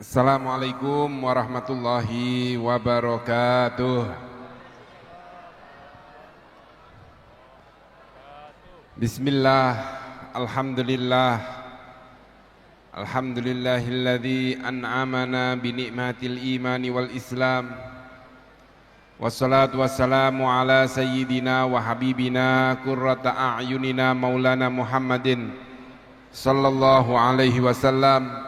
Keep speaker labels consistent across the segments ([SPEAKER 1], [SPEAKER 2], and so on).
[SPEAKER 1] Assalamualaikum warahmatullahi wabarakatuh. Bismillah, alhamdulillah, alhamdulillahilladzi an'amana binikmatil imani wal islam. Wassalatu wassalamu ala sayyidina wa habibina qurrata a'yunina maulana Muhammadin sallallahu alaihi wasallam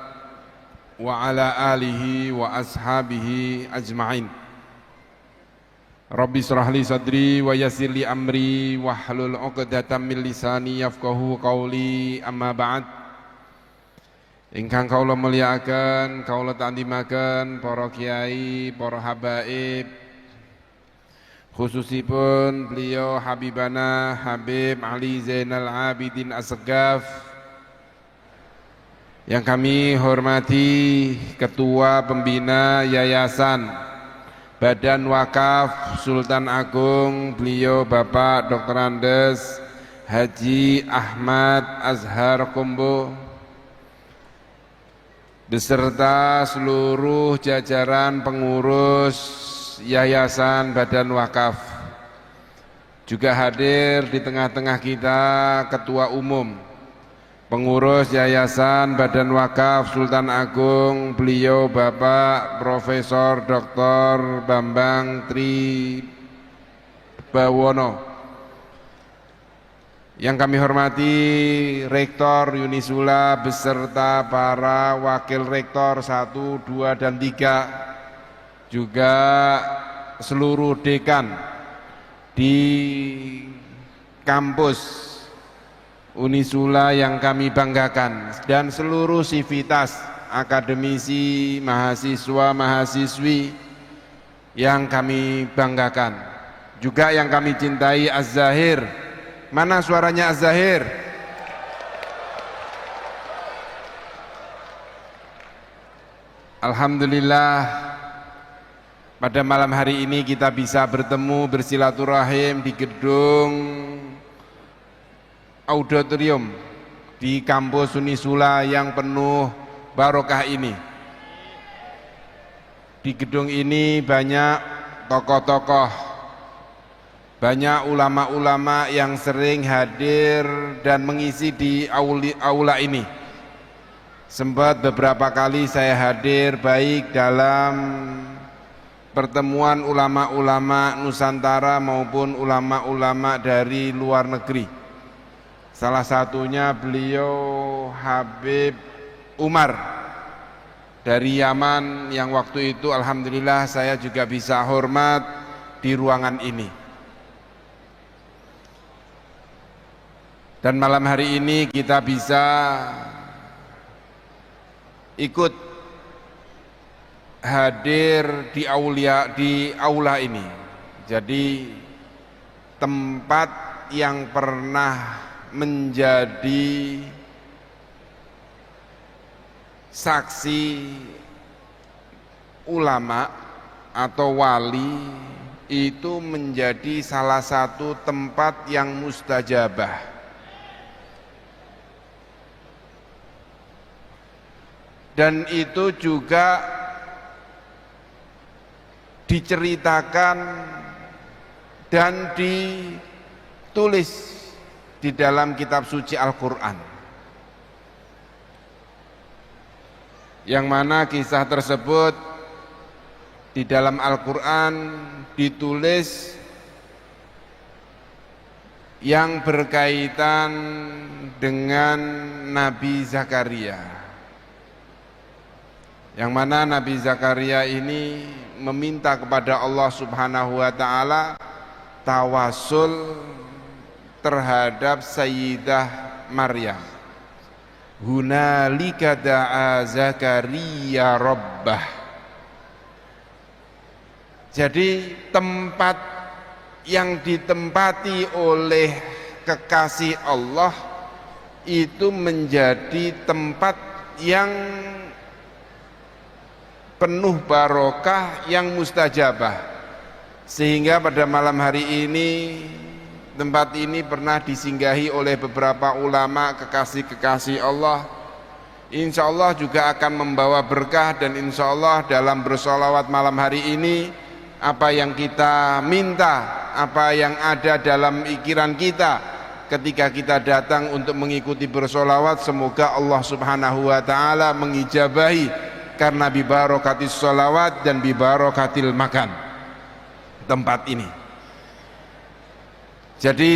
[SPEAKER 1] wa ala alihi wa ashabihi ajma'in. Rabbi shrah li sadri wa yassir li amri wahlul 'uqdatam min lisani yafqahu qawli, amma ba'd. Ingkang kaula mulyakaken, kaula ta'zimaken para kiai, para habaib, khususipun beliau Habibana Habib Ali Zainal Abidin Assegaf, yang kami hormati Ketua Pembina Yayasan Badan Wakaf Sultan Agung, beliau Bapak Dr. Andes Haji Ahmad Azhar Kombo, beserta seluruh jajaran pengurus Yayasan Badan Wakaf. Juga hadir di tengah-tengah kita Ketua Umum Pengurus Yayasan Badan Wakaf Sultan Agung, beliau Bapak Profesor Dr. Bambang Tri Bawono. Yang kami hormati Rektor Unisula beserta para Wakil Rektor 1, 2, dan 3, juga seluruh dekan di kampus Unisula yang kami banggakan, dan seluruh sivitas akademisi, mahasiswa, mahasiswi yang kami banggakan, juga yang kami cintai. Az-Zahir, mana suaranya Az-Zahir? Alhamdulillah, pada malam hari ini kita bisa bertemu bersilaturahim di gedung auditorium di kampus Unisula yang penuh barokah ini. Di gedung ini banyak tokoh-tokoh, banyak ulama-ulama yang sering hadir dan mengisi di aula ini. Sempat beberapa kali saya hadir baik dalam pertemuan ulama-ulama Nusantara maupun ulama-ulama dari luar negeri. Salah satunya beliau Habib Umar dari Yaman, yang waktu itu alhamdulillah saya juga bisa hormat di ruangan ini. Dan malam hari ini kita bisa ikut hadir di aula ini. Jadi tempat yang pernah menjadi saksi ulama atau wali, itu menjadi salah satu tempat yang mustajabah. Dan itu juga diceritakan dan ditulis di dalam kitab suci Al-Quran, yang mana kisah tersebut di dalam Al-Quran ditulis yang berkaitan dengan Nabi Zakaria, yang mana Nabi Zakaria ini meminta kepada Allah Subhanahu wa Ta'ala tawasul terhadap Sayyidah Maryam. Hunalika da'a Zakaria Rabbah. Jadi tempat yang ditempati oleh kekasih Allah itu menjadi tempat yang penuh barokah, yang mustajabah. Sehingga pada malam hari ini tempat ini pernah disinggahi oleh beberapa ulama kekasih-kekasih Allah insya Allah juga akan membawa berkah, dan insya Allah dalam bersolawat malam hari ini, apa yang kita minta, apa yang ada dalam pikiran kita ketika kita datang untuk mengikuti bersolawat, semoga Allah subhanahu wa ta'ala mengijabahi, karena bibarokatis solawat dan bibarokatil makan tempat ini. Jadi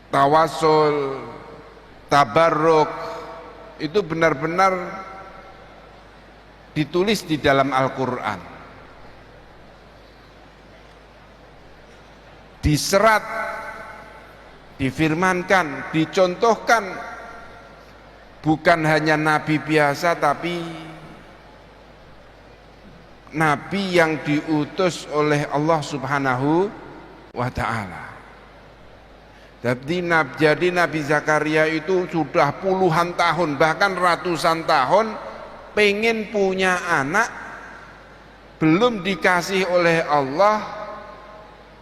[SPEAKER 1] tawasul, tabarruk itu benar-benar ditulis di dalam Al-Quran, diserat, difirmankan, dicontohkan, bukan hanya nabi biasa, tapi nabi yang diutus oleh Allah subhanahu wa ta'ala. Jadi Nabi Zakaria itu sudah puluhan tahun, bahkan ratusan tahun pengen punya anak, belum dikasih oleh Allah.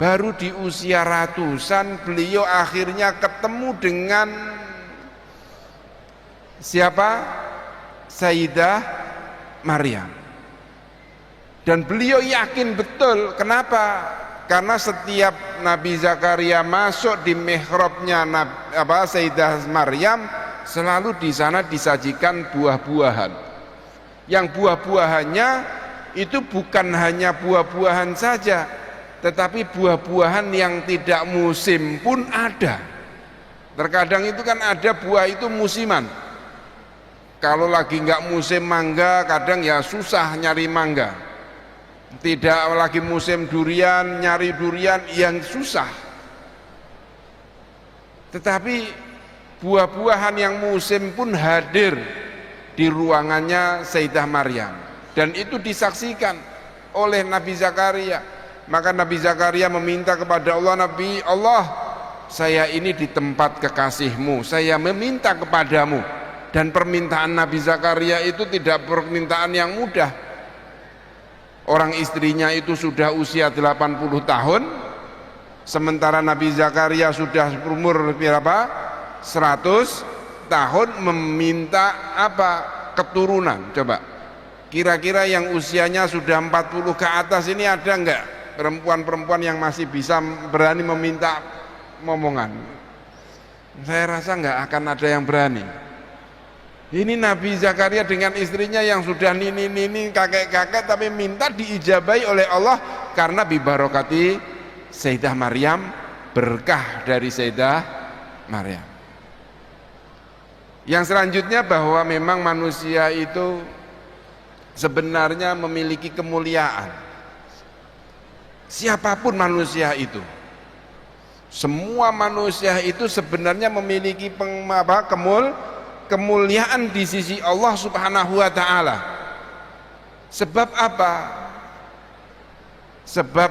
[SPEAKER 1] Baru di usia ratusan beliau akhirnya ketemu dengan siapa? Sayyidah Maryam. Dan beliau yakin betul. Kenapa? Karena setiap Nabi Zakaria masuk di mihrabnya Sayyidah Maryam, selalu di sana disajikan buah-buahan. Yang buah-buahannya itu bukan hanya buah-buahan saja, tetapi buah-buahan yang tidak musim pun ada. Terkadang itu kan ada buah itu musiman. Kalau lagi nggak musim mangga, kadang ya susah nyari mangga. Tidak lagi musim durian, nyari durian yang susah. Tetapi buah-buahan yang musim pun hadir di ruangannya Sayyidah Maryam, dan itu disaksikan oleh Nabi Zakaria. Maka Nabi Zakaria meminta kepada Allah, Nabi Allah, saya ini di tempat kekasihmu, saya meminta kepadamu. Dan permintaan Nabi Zakaria itu tidak permintaan yang mudah. Orang istrinya itu sudah usia 80 tahun, sementara Nabi Zakaria sudah umur berapa? 100 tahun, meminta apa? Keturunan. Coba kira-kira yang usianya sudah 40 ke atas ini ada enggak perempuan-perempuan yang masih bisa berani meminta momongan? Saya rasa enggak akan ada yang berani. Ini Nabi Zakaria dengan istrinya yang sudah nini-nini, kakek-kakek, tapi minta diijabai oleh Allah karena bibarokati Sayyidah Maryam, berkah dari Sayyidah Maryam. Yang selanjutnya bahwa memang manusia itu sebenarnya memiliki kemuliaan. Siapapun manusia itu, semua manusia itu sebenarnya memiliki kemuliaan di sisi Allah subhanahu wa ta'ala. Sebab apa? Sebab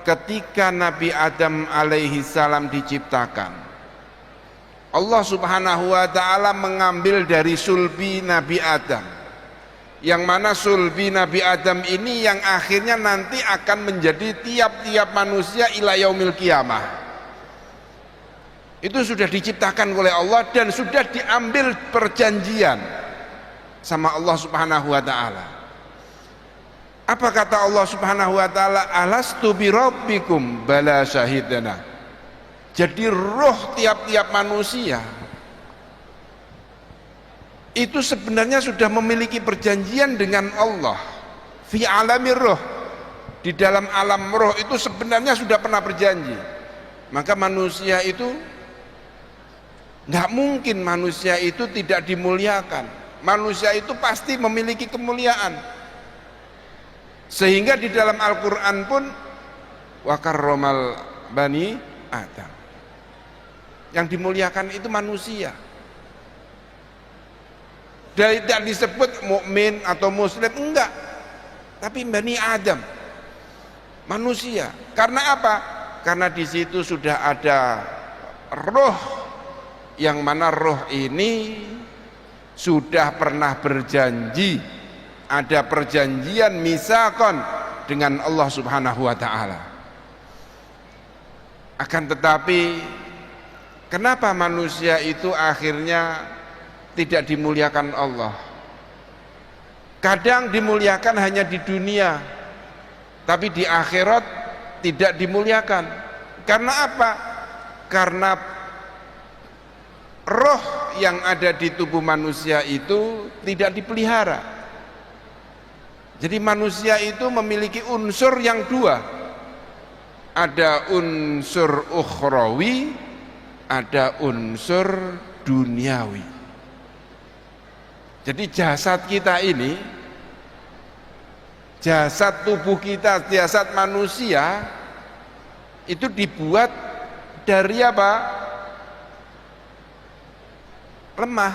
[SPEAKER 1] ketika Nabi Adam alaihi salam diciptakan, Allah subhanahu wa ta'ala mengambil dari sulbi Nabi Adam, yang mana sulbi Nabi Adam ini yang akhirnya nanti akan menjadi tiap-tiap manusia ila yaumil qiyamah. Itu sudah diciptakan oleh Allah dan sudah diambil perjanjian sama Allah subhanahu wa ta'ala. Apa kata Allah subhanahu wa ta'ala? Alastu birabbikum bala syahidana. Jadi roh tiap-tiap manusia itu sebenarnya sudah memiliki perjanjian dengan Allah. Fi alamir roh, di dalam alam roh itu sebenarnya sudah pernah berjanji. Maka manusia itu nggak mungkin manusia itu tidak dimuliakan. Manusia itu pasti memiliki kemuliaan. Sehingga di dalam Al-Quran pun wa karramal bani Adam, yang dimuliakan itu manusia. Tidak disebut mukmin atau muslim, enggak, tapi bani Adam, manusia. Karena apa? Karena di situ sudah ada roh, yang mana roh ini sudah pernah berjanji, ada perjanjian misakon dengan Allah subhanahu wa ta'ala. Akan tetapi kenapa manusia itu akhirnya tidak dimuliakan Allah. Kadang dimuliakan hanya di dunia, tapi di akhirat tidak dimuliakan. Karena apa? Karena roh yang ada di tubuh manusia itu tidak dipelihara. Jadi manusia itu memiliki unsur yang dua, ada unsur ukhrawi, ada unsur duniawi. Jadi jasad kita ini, jasad tubuh kita, jasad manusia itu dibuat dari apa? Lemah,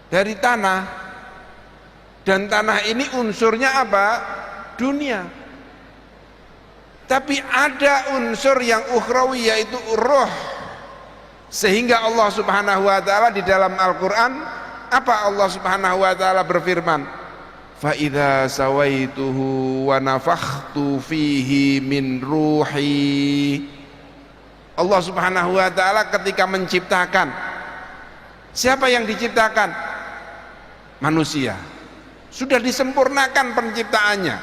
[SPEAKER 1] dari tanah. Dan tanah ini unsurnya apa? Dunia. Tapi ada unsur yang ukhrawi, yaitu roh. Sehingga Allah Subhanahu wa taala di dalam Al-Qur'an, apa Allah Subhanahu wa taala berfirman? Fa idza sawaituhu wa nafakhtu fihi min ruhi. Allah Subhanahu wa taala ketika menciptakan, siapa yang diciptakan? Manusia. Sudah disempurnakan penciptaannya.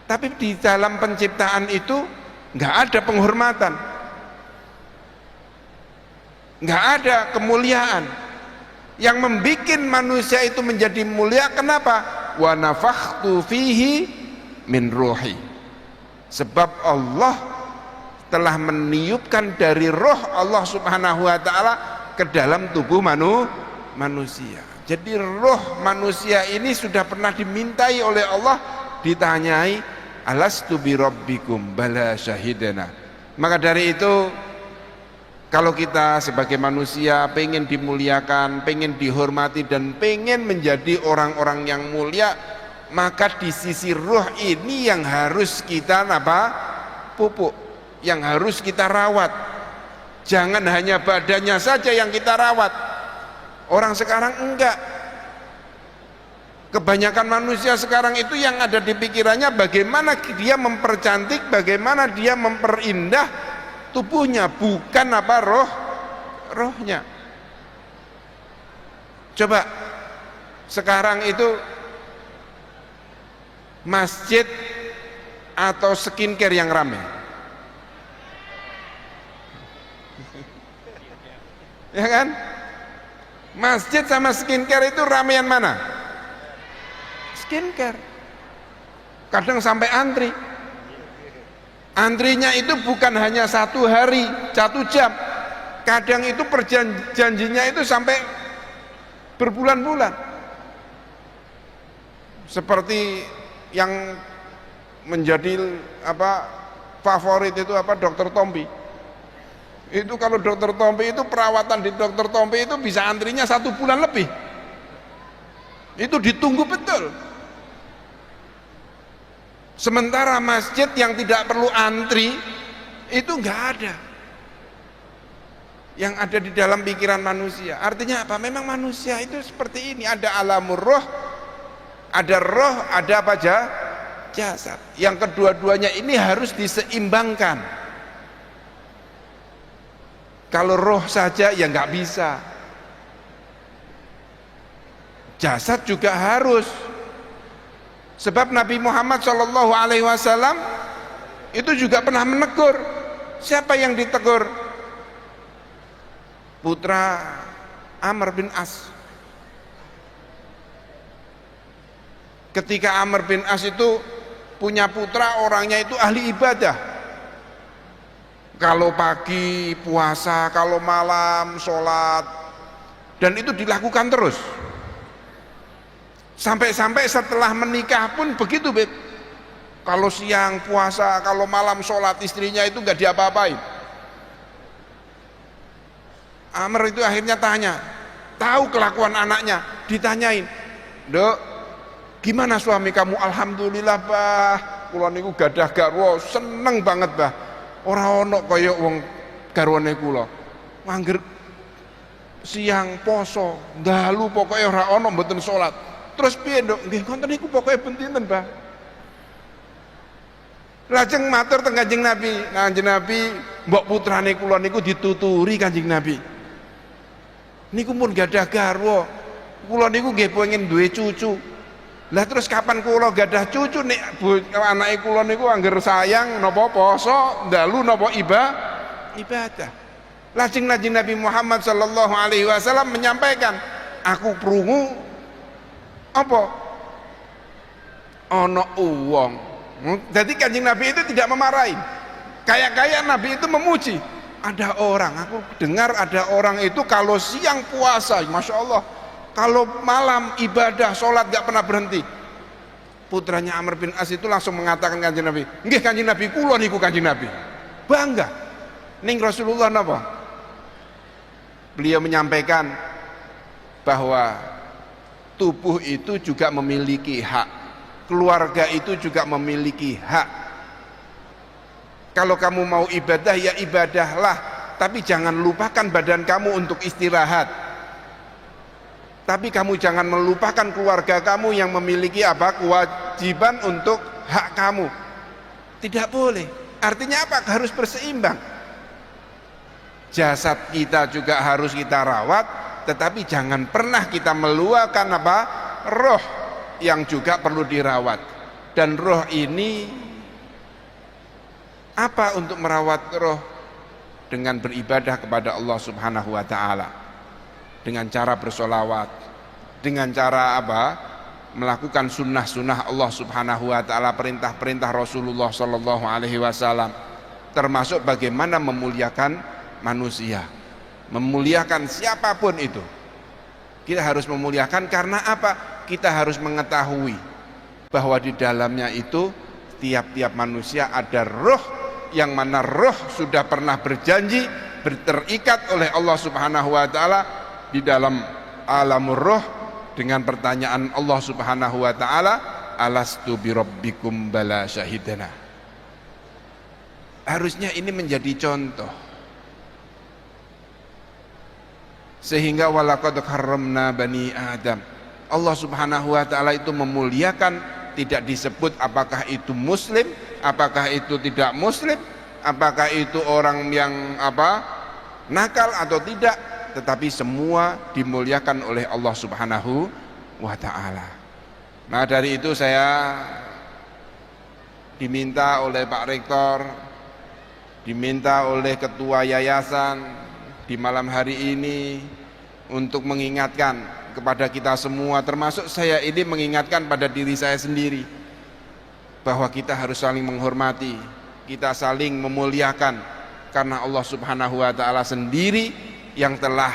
[SPEAKER 1] Tapi di dalam penciptaan itu enggak ada penghormatan, enggak ada kemuliaan. Yang membuat manusia itu menjadi mulia, kenapa? Wa nafakhtu fihi min ruhi. Sebab Allah telah meniupkan dari roh Allah Subhanahu wa taala ke dalam tubuh manusia. Jadi roh manusia ini sudah pernah dimintai oleh Allah, ditanyai, alastu bi rabbikum, bala syahidana. Maka dari itu, kalau kita sebagai manusia pengen dimuliakan, pengen dihormati, dan pengen menjadi orang-orang yang mulia, maka di sisi roh ini yang harus kita pupuk, yang harus kita rawat. Jangan hanya badannya saja yang kita rawat. Orang sekarang enggak. Kebanyakan manusia sekarang itu yang ada di pikirannya bagaimana dia mempercantik, bagaimana dia memperindah tubuhnya, bukan rohnya. Coba sekarang itu masjid atau skincare yang ramai? Ya kan? Masjid sama skincare itu ramean mana? Skincare. Kadang sampai antri. Antrinya itu bukan hanya 1 hari, 1 jam. Kadang itu perjanjinya itu sampai berbulan-bulan. Seperti yang menjadi favorit itu Dokter Tompi. Itu kalau Dokter Tompi itu perawatan di Dokter Tompi itu bisa antrinya 1 bulan lebih. Itu ditunggu betul. Sementara masjid yang tidak perlu antri itu enggak ada. Yang ada di dalam pikiran manusia. Artinya apa? Memang manusia itu seperti ini, ada alamur roh, ada roh, ada jasad. Yang kedua-duanya ini harus diseimbangkan. Kalau roh saja ya nggak bisa, jasad juga harus. Sebab Nabi Muhammad SAW itu juga pernah menegur. Siapa yang ditegur? Putra Amr bin As. Ketika Amr bin As itu punya putra, orangnya itu ahli ibadah. Kalau pagi puasa, kalau malam sholat, dan itu dilakukan terus. Sampai-sampai setelah menikah pun begitu, Beb. Kalau siang puasa, kalau malam sholat, istrinya itu nggak diapa-apain. Amr itu akhirnya tanya, tahu kelakuan anaknya, ditanyain, Dok, gimana suami kamu? Alhamdulillah, Bah, kula niku gadah garwa, seneng banget, Bah. Ora ono kaya wong garwane kula. Mangger siang poso, dalu pokoke ora ono mboten salat. Terus piye, Nduk? Nggih ngoten niku pokoke benten, Mbah. Lajeng matur teng Kanjeng Nabi, Kanjeng Nabi, mbok putrane kula niku dituturi Kanjeng Nabi. Niku pun gadah garwa. Kula niku nggih pengen duwe cucu. Lah terus kapan kula gadah cucu nek anake kula niku angger sayang napa poso, dalu napa ibadah. Lajeng Nabi Muhammad sallallahu alaihi wasallam menyampaikan, aku krungu apa? Ana uwong. Jadi Kanjeng Nabi itu tidak memarahi. Kayak Nabi itu memuji. Ada orang, aku dengar ada orang itu kalau siang puasa, Masya Allah, kalau malam ibadah, sholat gak pernah berhenti. Putranya Amr bin As itu langsung mengatakan Kanjeng Nabi, nggih Kanjeng Nabi, kula niku Kanjeng Nabi. Bangga. Ning Rasulullah napa? Beliau menyampaikan bahwa tubuh itu juga memiliki hak. Keluarga itu juga memiliki hak. Kalau kamu mau ibadah ya ibadahlah, tapi jangan lupakan badan kamu untuk istirahat. Tapi kamu jangan melupakan keluarga kamu yang memiliki apa? Kewajiban untuk hak kamu. Tidak boleh. Artinya apa? Harus berseimbang. Jasad kita juga harus kita rawat, tetapi jangan pernah kita meluakan apa? Roh yang juga perlu dirawat. Dan roh ini apa untuk merawat roh? Dengan beribadah kepada Allah Subhanahu wa taala. Dengan cara bersolawat, dengan cara apa? Melakukan sunnah-sunnah Allah Subhanahu wa taala, perintah-perintah Rasulullah sallallahu alaihi wasallam, termasuk bagaimana memuliakan manusia. Memuliakan siapapun itu. Kita harus memuliakan karena apa? Kita harus mengetahui bahwa di dalamnya itu tiap-tiap manusia ada roh, yang mana roh sudah pernah berjanji terikat oleh Allah Subhanahu wa taala di dalam alamur roh dengan pertanyaan Allah Subhanahu wa taala, alastu birabbikum bala syahidana. Harusnya ini menjadi contoh. Sehingga walaqad karramna bani Adam. Allah Subhanahu wa taala itu memuliakan, tidak disebut apakah itu muslim, apakah itu tidak muslim, apakah itu orang yang apa? Nakal atau tidak, tetapi semua dimuliakan oleh Allah Subhanahu wa taala. Nah, dari itu saya diminta oleh Pak Rektor, diminta oleh ketua yayasan di malam hari ini untuk mengingatkan kepada kita semua, termasuk saya ini mengingatkan pada diri saya sendiri, bahwa kita harus saling menghormati, kita saling memuliakan, karena Allah Subhanahu wa taala sendiri yang telah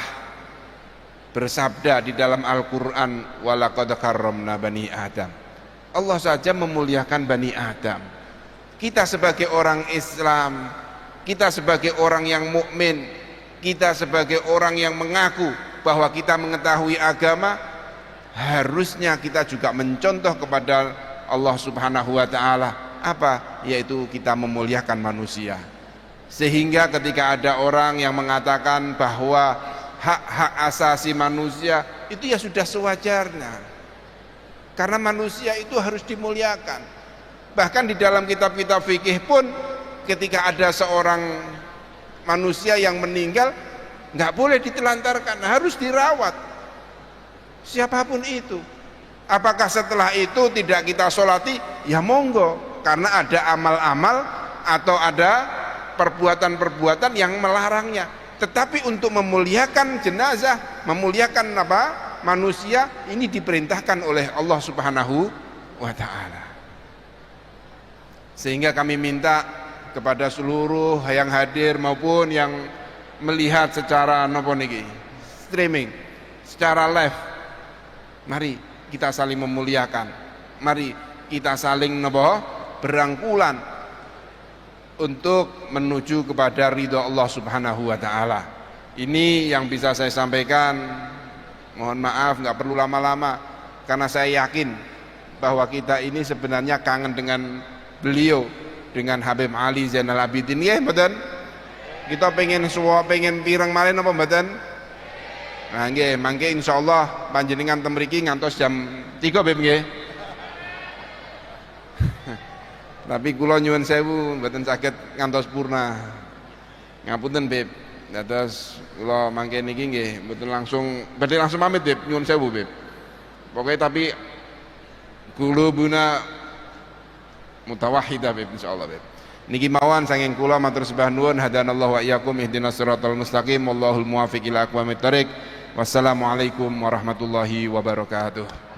[SPEAKER 1] bersabda di dalam Al-Qur'an, walaqad karramna bani Adam. Allah saja memuliakan bani Adam. Kita sebagai orang Islam, kita sebagai orang yang mukmin, kita sebagai orang yang mengaku bahwa kita mengetahui agama, harusnya kita juga mencontoh kepada Allah Subhanahu wa taala apa? Yaitu kita memuliakan manusia. Sehingga ketika ada orang yang mengatakan bahwa hak-hak asasi manusia itu ya sudah sewajarnya. Karena manusia itu harus dimuliakan. Bahkan di dalam kitab-kitab fikih pun ketika ada seorang manusia yang meninggal, nggak boleh ditelantarkan, harus dirawat. Siapapun itu. Apakah setelah itu tidak kita sholati? Ya monggo, karena ada amal-amal atau ada perbuatan-perbuatan yang melarangnya. Tetapi untuk memuliakan jenazah, memuliakan apa? Manusia, ini diperintahkan oleh Allah Subhanahu wa taala. Sehingga kami minta kepada seluruh yang hadir maupun yang melihat secara streaming, secara live, mari kita saling memuliakan, mari kita saling berangkulan untuk menuju kepada ridho Allah Subhanahu wa taala. Ini yang bisa saya sampaikan. Mohon maaf, nggak perlu lama-lama, karena saya yakin bahwa kita ini sebenarnya kangen dengan beliau, dengan Habib Ali Zainal Abidin. Ya, betul. Kita pengen pirang malin apa mboten? Nah nggih, mangke insyaallah panjenengan teng mriki ngantos jam 3 Beb nggih. Tapi kula nyuwun sewu mboten saged ngantos purna. Ngapunten Beb. Nah, terus kula mangke niki nggih mboten langsung badhe langsung pamit Bib, nyuwun sewu Bib. Pokoknya tapi qulubuna mutawahhidah Bib insyaallah Bib. Niki mawon saking kula matur sembah nuwun hadanallahu wa iyyakum ihdinas siratal mustaqim wallahul muwaffiq ila aqwamit thoriq. Wassalamualaikum warahmatullahi wabarakatuh.